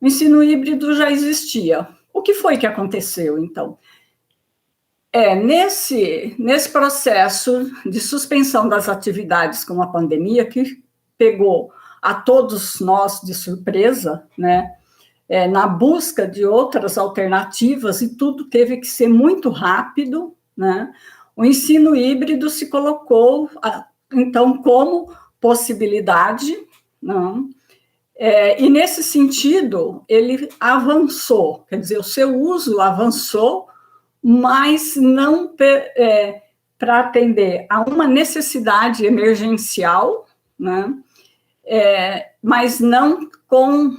O ensino híbrido já existia. O que foi que aconteceu, então? Nesse processo de suspensão das atividades com a pandemia, que pegou a todos nós de surpresa, né? Na busca de outras alternativas, e tudo teve que ser muito rápido, né? O ensino híbrido se colocou, então, como possibilidade, não? E, nesse sentido, ele avançou, quer dizer, o seu uso avançou, mas não para atender a uma necessidade emergencial, né? Mas não com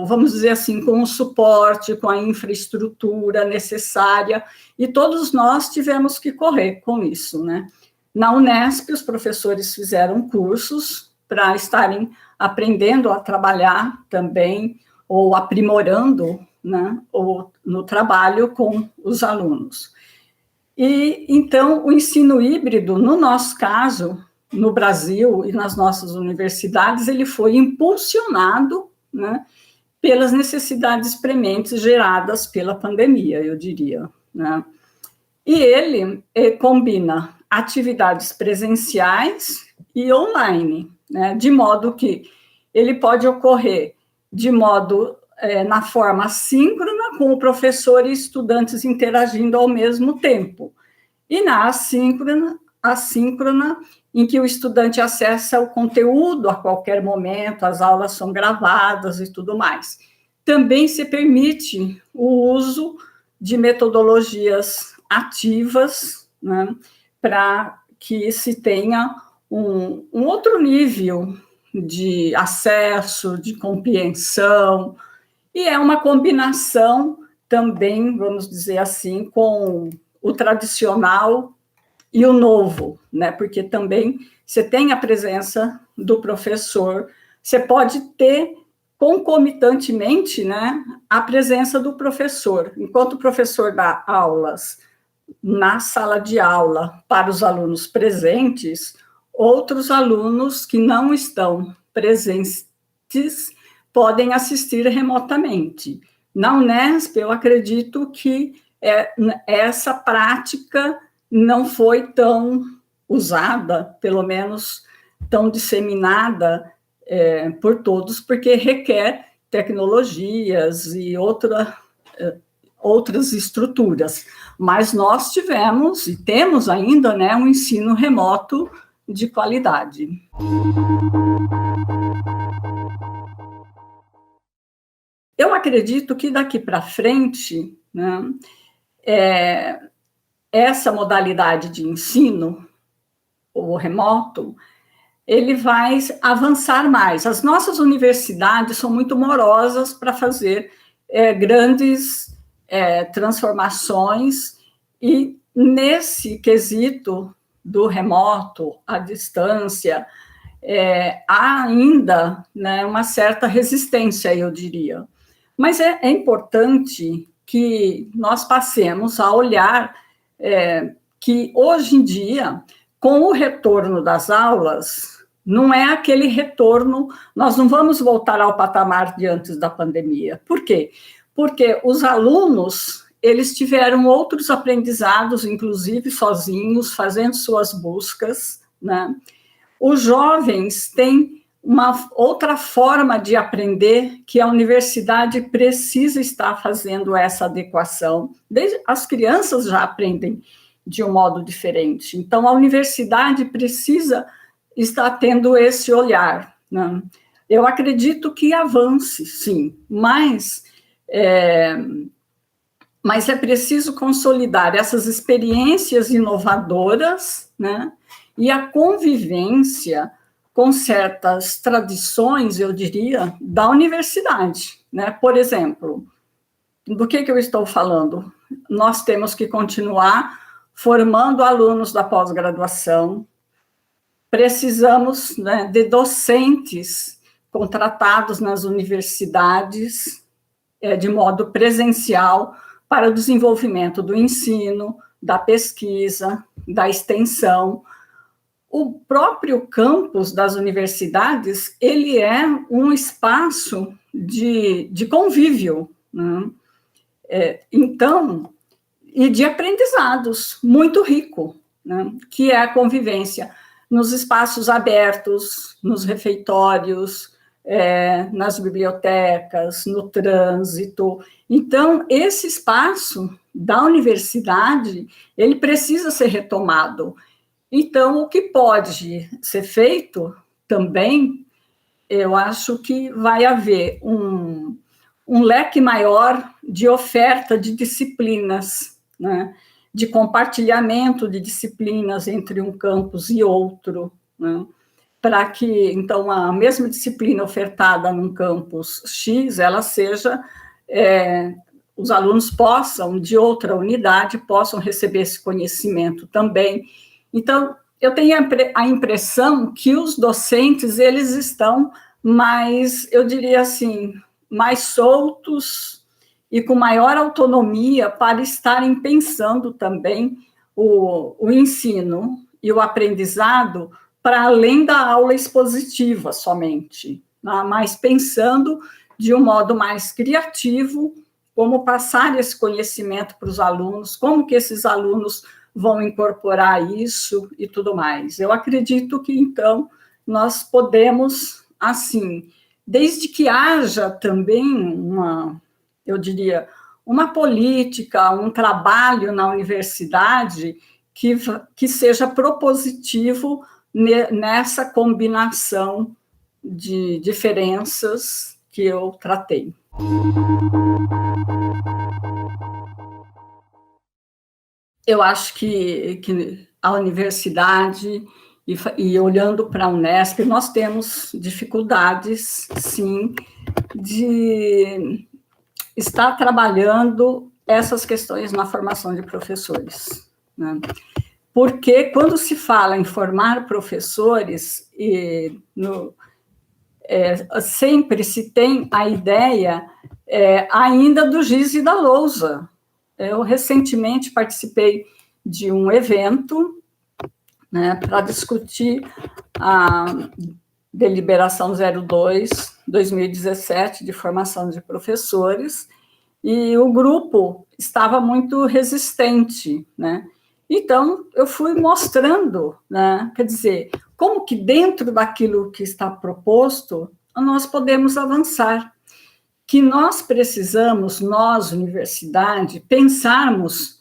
vamos dizer assim, com o suporte, com a infraestrutura necessária, e todos nós tivemos que correr com isso, né? Na Unesp, os professores fizeram cursos para estarem aprendendo a trabalhar também, ou aprimorando, né, ou no trabalho com os alunos. E, então, o ensino híbrido, no nosso caso, no Brasil e nas nossas universidades, ele foi impulsionado, né, pelas necessidades prementes geradas pela pandemia, eu diria, né? E ele combina atividades presenciais e online, né, de modo que ele pode ocorrer de modo na forma assíncrona, com o professor e estudantes interagindo ao mesmo tempo, e na assíncrona, em que o estudante acessa o conteúdo a qualquer momento, as aulas são gravadas e tudo mais. Também se permite o uso de metodologias ativas, né, para que se tenha um outro nível de acesso, de compreensão, e é uma combinação também, vamos dizer assim, com o tradicional e o novo, né? Porque também você tem a presença do professor, você pode ter concomitantemente, né, a presença do professor. Enquanto o professor dá aulas na sala de aula para os alunos presentes, outros alunos que não estão presentes podem assistir remotamente. Na Unesp, eu acredito que essa prática não foi tão usada, pelo menos tão disseminada por todos, porque requer tecnologias e outras estruturas. Mas nós tivemos e temos ainda, né, um ensino remoto de qualidade. Eu acredito que daqui para frente, né, essa modalidade de ensino, o remoto, ele vai avançar mais. As nossas universidades são muito morosas para fazer grandes transformações, e nesse quesito do remoto, à distância, há ainda, né, uma certa resistência, eu diria. Mas é importante que nós passemos a olhar que, hoje em dia, com o retorno das aulas, não é aquele retorno, nós não vamos voltar ao patamar de antes da pandemia. Por quê? Porque os alunos, eles tiveram outros aprendizados, inclusive sozinhos, fazendo suas buscas, né? Os jovens têm uma outra forma de aprender, que a universidade precisa estar fazendo essa adequação. As crianças já aprendem de um modo diferente, então a universidade precisa estar tendo esse olhar, né? Eu acredito que avance, sim, mas é preciso consolidar essas experiências inovadoras, né? E a convivência com certas tradições, eu diria, da universidade, né? Por exemplo, do que eu estou falando? Nós temos que continuar formando alunos da pós-graduação, precisamos, né, de docentes contratados nas universidades, de modo presencial, para o desenvolvimento do ensino, da pesquisa, da extensão. o próprio campus das universidades, ele é um espaço de convívio, né? Então, e de aprendizados muito rico, né? Que é a convivência nos espaços abertos, nos refeitórios, nas bibliotecas, no trânsito. Então, esse espaço da universidade, ele precisa ser retomado. Então, o que pode ser feito também, eu acho que vai haver um leque maior de oferta de disciplinas, né? De compartilhamento de disciplinas entre um campus e outro, né? Para que, então, a mesma disciplina ofertada num campus X, ela seja, os alunos possam, de outra unidade, possam receber esse conhecimento também. Então, eu tenho a impressão que os docentes, eles estão mais, eu diria assim, mais soltos e com maior autonomia para estarem pensando também o ensino e o aprendizado para além da aula expositiva somente, né? Mas pensando de um modo mais criativo, como passar esse conhecimento para os alunos, como que esses alunos vão incorporar isso e tudo mais. Eu acredito que, então, nós podemos, assim, desde que haja também eu diria, uma política, um trabalho na universidade que seja propositivo nessa combinação de diferenças que eu tratei. Eu acho que a universidade, e olhando para a Unesp, nós temos dificuldades, sim, de estar trabalhando essas questões na formação de professores, né? Porque quando se fala em formar professores, sempre se tem a ideia ainda do giz e da lousa. Eu recentemente participei de um evento, né, para discutir a deliberação 02/2017 de formação de professores, e o grupo estava muito resistente, né? Então, eu fui mostrando, né, quer dizer, como que dentro daquilo que está proposto, nós podemos avançar. Que nós precisamos, nós, universidade, pensarmos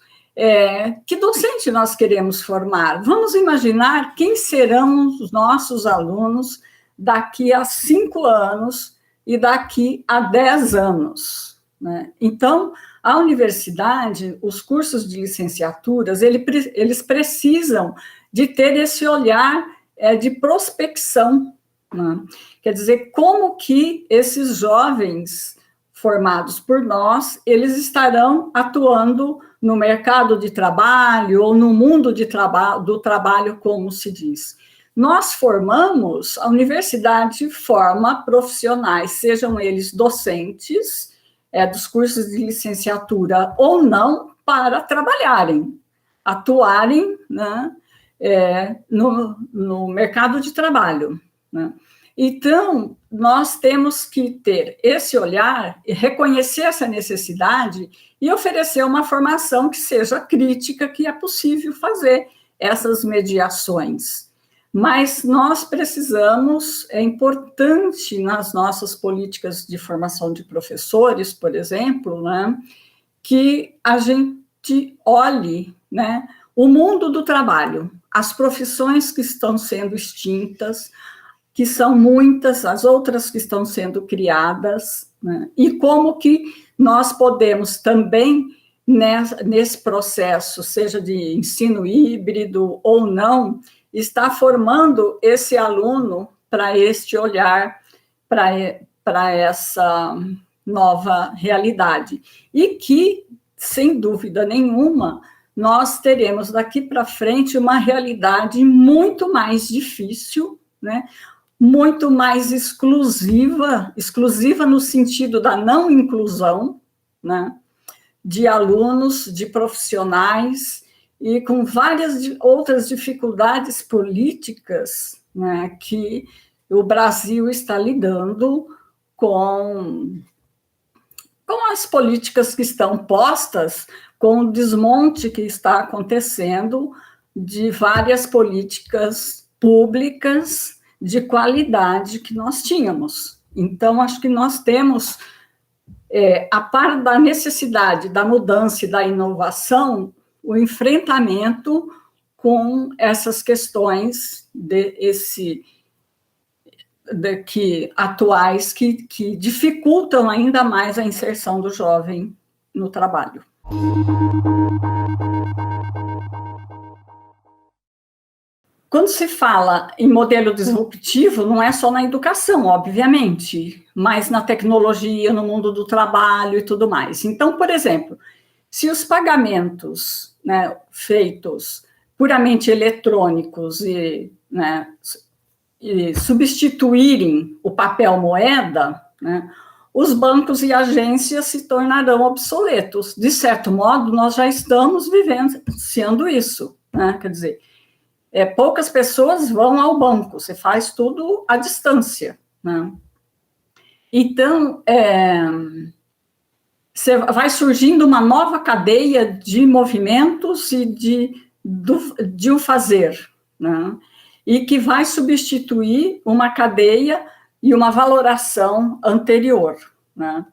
que docente nós queremos formar. Vamos imaginar quem serão os nossos alunos daqui a 5 anos e daqui a 10 anos, né? Então, a universidade, os cursos de licenciaturas, eles precisam de ter esse olhar de prospecção, né? Quer dizer, como que esses jovens formados por nós, eles estarão atuando no mercado de trabalho ou no mundo do trabalho, como se diz. Nós formamos, a universidade forma profissionais, sejam eles docentes, dos cursos de licenciatura ou não, para trabalharem, atuarem, né, no mercado de trabalho, né? Então, nós temos que ter esse olhar e reconhecer essa necessidade e oferecer uma formação que seja crítica, que é possível fazer essas mediações. Mas nós precisamos, é importante nas nossas políticas de formação de professores, por exemplo, né, que a gente olhe, né, o mundo do trabalho, as profissões que estão sendo extintas, que são muitas, as outras que estão sendo criadas, né? E como que nós podemos também, nesse processo, seja de ensino híbrido ou não, estar formando esse aluno para este olhar, para essa nova realidade. E que, sem dúvida nenhuma, nós teremos daqui para frente uma realidade muito mais difícil, né? Muito mais exclusiva no sentido da não inclusão, né, de alunos, de profissionais, e com várias outras dificuldades políticas, né, que o Brasil está lidando com as políticas que estão postas, com o desmonte que está acontecendo de várias políticas públicas de qualidade que nós tínhamos. Então, acho que nós temos, a par da necessidade da mudança e da inovação, o enfrentamento com essas questões atuais que dificultam ainda mais a inserção do jovem no trabalho. Quando se fala em modelo disruptivo, não é só na educação, obviamente, mas na tecnologia, no mundo do trabalho e tudo mais. Então, por exemplo, se os pagamentos, né, feitos puramente eletrônicos e substituírem o papel moeda, né, os bancos e agências se tornarão obsoletos. De certo modo, nós já estamos vivenciando isso, né? Quer dizer, poucas pessoas vão ao banco, você faz tudo à distância, né? Então, vai surgindo uma nova cadeia de movimentos e de um fazer, né? E que vai substituir uma cadeia e uma valoração anterior, né?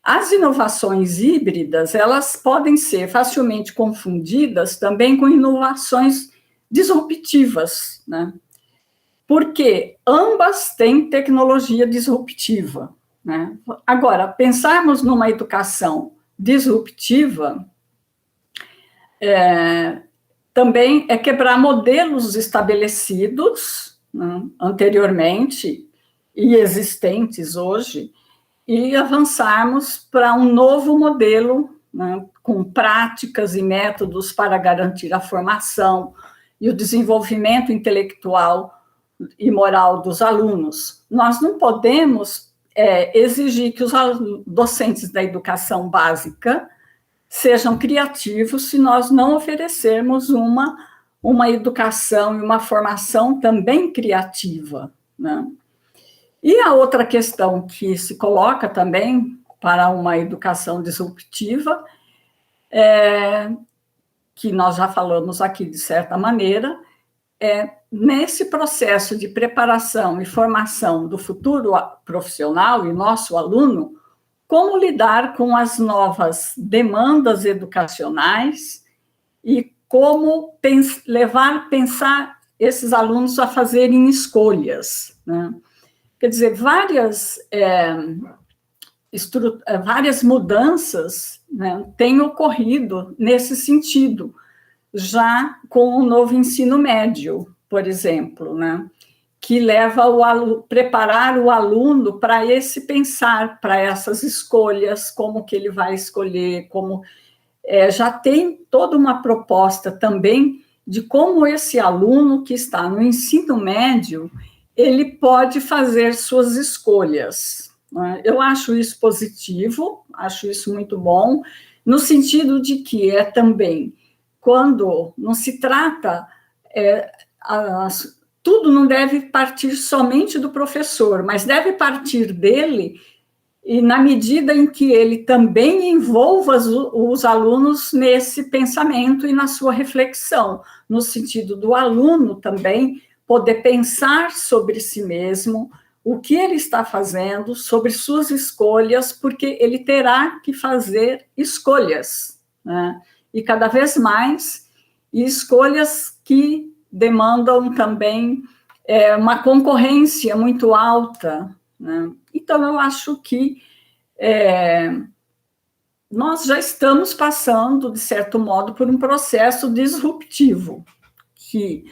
As inovações híbridas, elas podem ser facilmente confundidas também com inovações disruptivas, né? Porque ambas têm tecnologia disruptiva, né? Agora, pensarmos numa educação disruptiva também é quebrar modelos estabelecidos, né, anteriormente e existentes hoje, e avançarmos para um novo modelo, né, com práticas e métodos para garantir a formação e o desenvolvimento intelectual e moral dos alunos. Nós não podemos exigir que os docentes da educação básica sejam criativos se nós não oferecermos uma educação e uma formação também criativa, né? E a outra questão que se coloca também para uma educação disruptiva, que nós já falamos aqui de certa maneira, nesse processo de preparação e formação do futuro profissional e nosso aluno, como lidar com as novas demandas educacionais e como pensar esses alunos a fazerem escolhas, né? Quer dizer, várias mudanças, né, têm ocorrido nesse sentido, já com o novo ensino médio, por exemplo, né, que leva preparar o aluno para esse pensar, para essas escolhas, como que ele vai escolher, já tem toda uma proposta também de como esse aluno que está no ensino médio, ele pode fazer suas escolhas, né? Eu acho isso positivo, acho isso muito bom, no sentido de que também, quando não se trata, tudo não deve partir somente do professor, mas deve partir dele, e na medida em que ele também envolva os alunos nesse pensamento e na sua reflexão, no sentido do aluno também poder pensar sobre si mesmo, o que ele está fazendo, sobre suas escolhas, porque ele terá que fazer escolhas, né? E cada vez mais, escolhas que demandam também uma concorrência muito alta, né? Então, eu acho que nós já estamos passando, de certo modo, por um processo disruptivo, que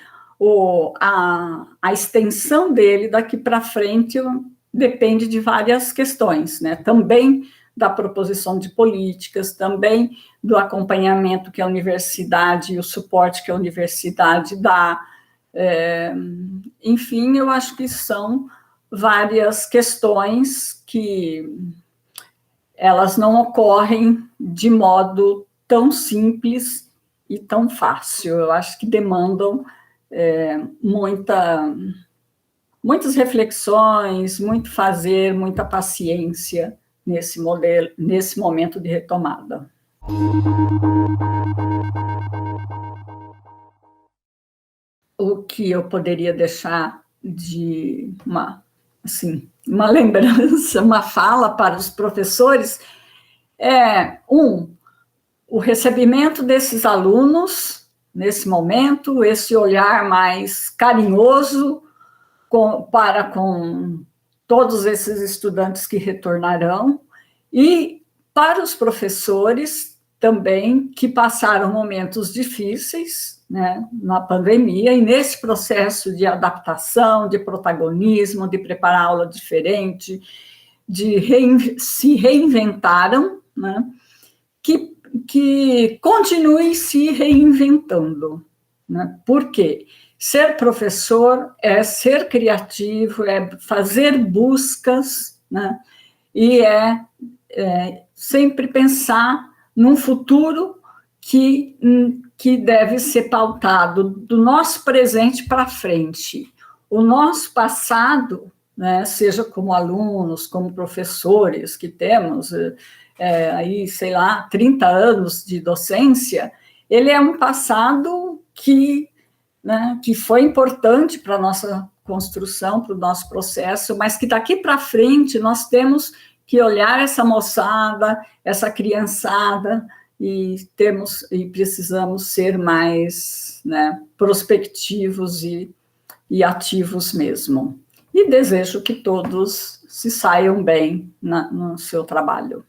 a extensão dele daqui para frente depende de várias questões, né? Também da proposição de políticas, também do acompanhamento que a universidade e o suporte que a universidade dá. Enfim, eu acho que são várias questões que elas não ocorrem de modo tão simples e tão fácil. Eu acho que demandam muitas reflexões, muito fazer, muita paciência nesse momento de retomada. O que eu poderia deixar de uma lembrança, uma fala para os professores é, o recebimento desses alunos nesse momento, esse olhar mais carinhoso para com todos esses estudantes que retornarão, e para os professores também que passaram momentos difíceis, né, na pandemia, e nesse processo de adaptação, de protagonismo, de preparar aula diferente, se reinventaram, né, que continuem se reinventando. Né? Por quê? Ser professor é ser criativo, é fazer buscas, né? E sempre pensar num futuro que deve ser pautado do nosso presente para frente. O nosso passado, né, seja como alunos, como professores que temos, aí, sei lá, 30 anos de docência, ele é um passado que foi importante para a nossa construção, para o nosso processo, mas que daqui para frente nós temos que olhar essa moçada, essa criançada, e precisamos ser mais, né, prospectivos e ativos mesmo. E desejo que todos se saiam bem no seu trabalho.